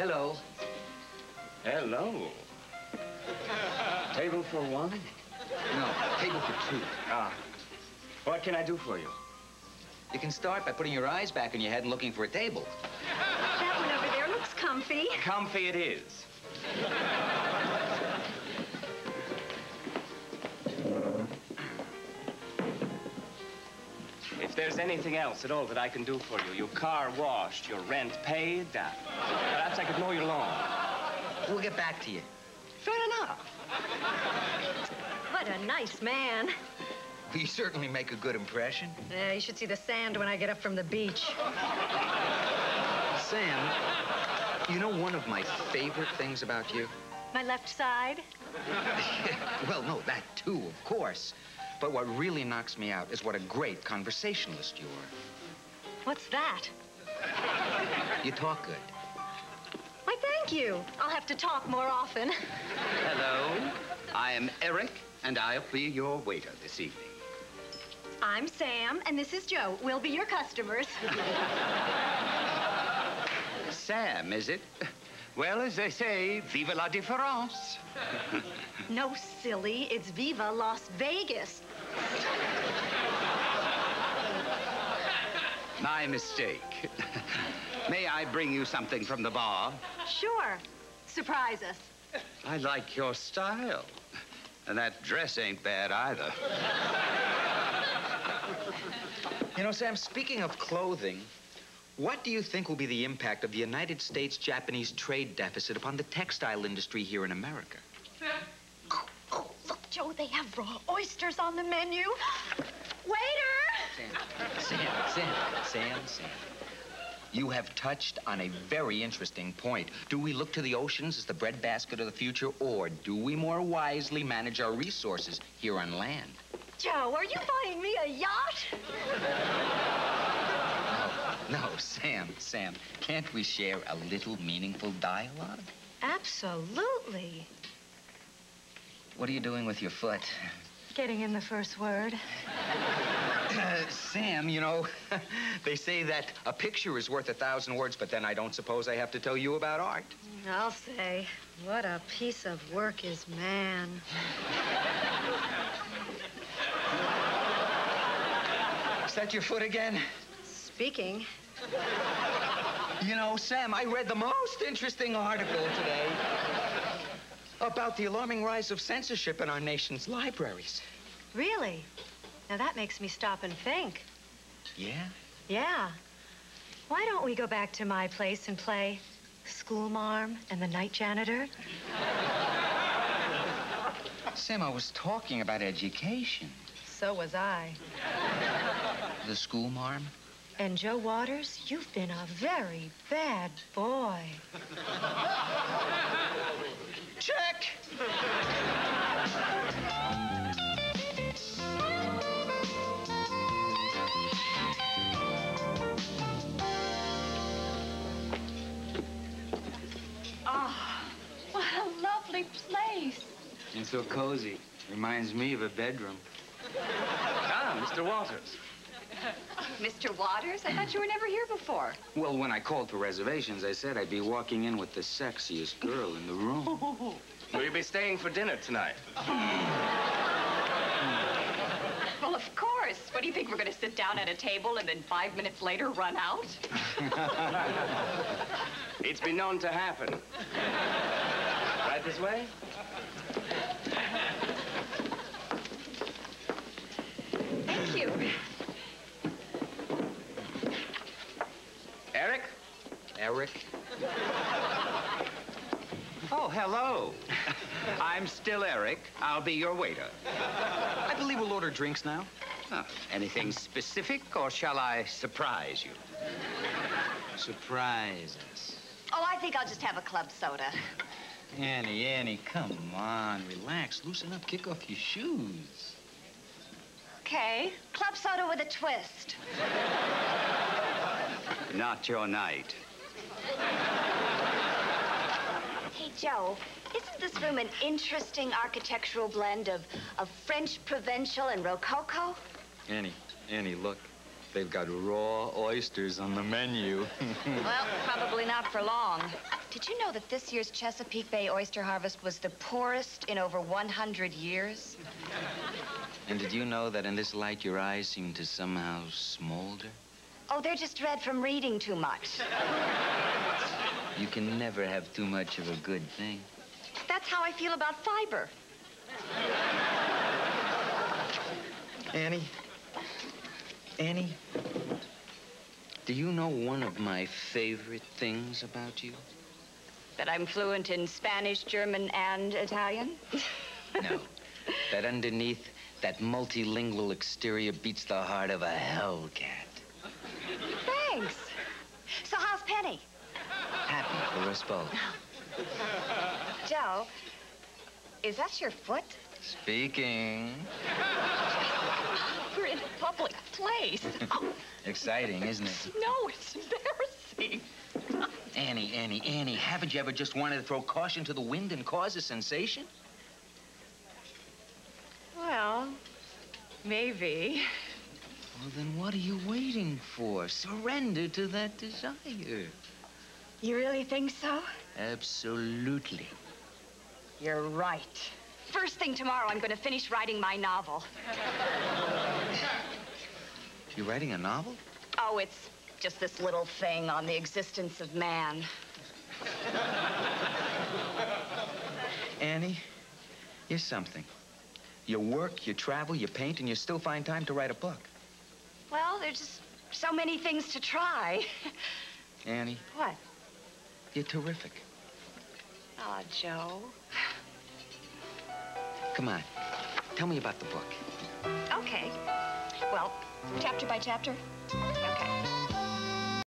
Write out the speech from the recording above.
Hello. Hello. Table for one? No, table for two. Ah. What can I do for you? You can start by putting your eyes back in your head and looking for a table. That one over there looks comfy. Comfy it is. If there's anything else at all that I can do for you, your car washed, your rent paid, perhaps I could mow your lawn. We'll get back to you. Fair enough. What a nice man. You certainly make a good impression. Yeah, you should see the sand when I get up from the beach. Sam, you know one of my favorite things about you? My left side? Well, no, that too, of course. But what really knocks me out is what a great conversationalist you are. What's that? You talk good. Why, thank you. I'll have to talk more often. Hello, I am Eric, and I'll be your waiter this evening. I'm Sam, and this is Joe. We'll be your customers. Sam, is it? Well, as they say, vive la différence. No, silly. It's Viva Las Vegas. My mistake. May I bring you something from the bar? Sure. Surprise us. I like your style. And that dress ain't bad either. You know, Sam, speaking of clothing, what do you think will be the impact of the United States-Japanese trade deficit upon the textile industry here in America? Oh, look, Joe, they have raw oysters on the menu. Waiter! Sam. You have touched on a very interesting point. Do we look to the oceans as the breadbasket of the future, or do we more wisely manage our resources here on land? Joe, are you buying me a yacht? No, Sam. Can't we share a little meaningful dialogue? Absolutely. What are you doing with your foot? Getting in the first word. Sam, you know, they say that a picture is worth 1,000 words, but then I don't suppose I have to tell you about art. I'll say, what a piece of work is man. Is that your foot again? Speaking. You know, Sam, I read the most interesting article today about the alarming rise of censorship in our nation's libraries. Really? Now that makes me stop and think. Yeah? Yeah. Why don't we go back to my place and play Schoolmarm and the Night Janitor? Sam, I was talking about education. So was I. The schoolmarm? And Joe Waters, you've been a very bad boy. Check! What a lovely place. It's so cozy. Reminds me of a bedroom. Ah, Mr. Waters. Mr. Waters? I thought you were never here before. Well, when I called for reservations, I said I'd be walking in with the sexiest girl in the room. Will you be staying for dinner tonight? Well, of course. What do you think? We're going to sit down at a table and then 5 minutes later run out? It's been known to happen. Right this way? Thank you. Eric? Oh, hello. I'm still Eric. I'll be your waiter. I believe we'll order drinks now. Anything specific, or shall I surprise you? Surprise us. Oh, I think I'll just have a club soda. Annie, come on. Relax. Loosen up. Kick off your shoes. Okay. Club soda with a twist. Not your night. Hey, Joe, isn't this room an interesting architectural blend of French Provincial and Rococo? Annie, look. They've got raw oysters on the menu. Well, probably not for long. Did you know that this year's Chesapeake Bay oyster harvest was the poorest in over 100 years? And did you know that in this light your eyes seem to somehow smolder? Oh, they're just red from reading too much. You can never have too much of a good thing. That's how I feel about fiber. Annie? Annie? Do you know one of my favorite things about you? That I'm fluent in Spanish, German, and Italian? No. That underneath that multilingual exterior beats the heart of a hellcat. Thanks. So how's Penny? Happy for us both. Joe, is that your foot? Speaking. We're in a public place. Oh, Exciting, isn't it? no, it's embarrassing. Annie, haven't you ever just wanted to throw caution to the wind and cause a sensation? Well, maybe. Well, then what are you waiting for? Surrender to that desire. You really think so? Absolutely. You're right. First thing tomorrow, I'm going to finish writing my novel. You're writing a novel? Oh, it's just this little thing on the existence of man. Annie, you're something. You work, you travel, you paint, and you still find time to write a book. Well, there's just so many things to try. Annie, What? you're terrific. Oh, Joe. Come on, tell me about the book. Okay. Well, chapter by chapter? Okay.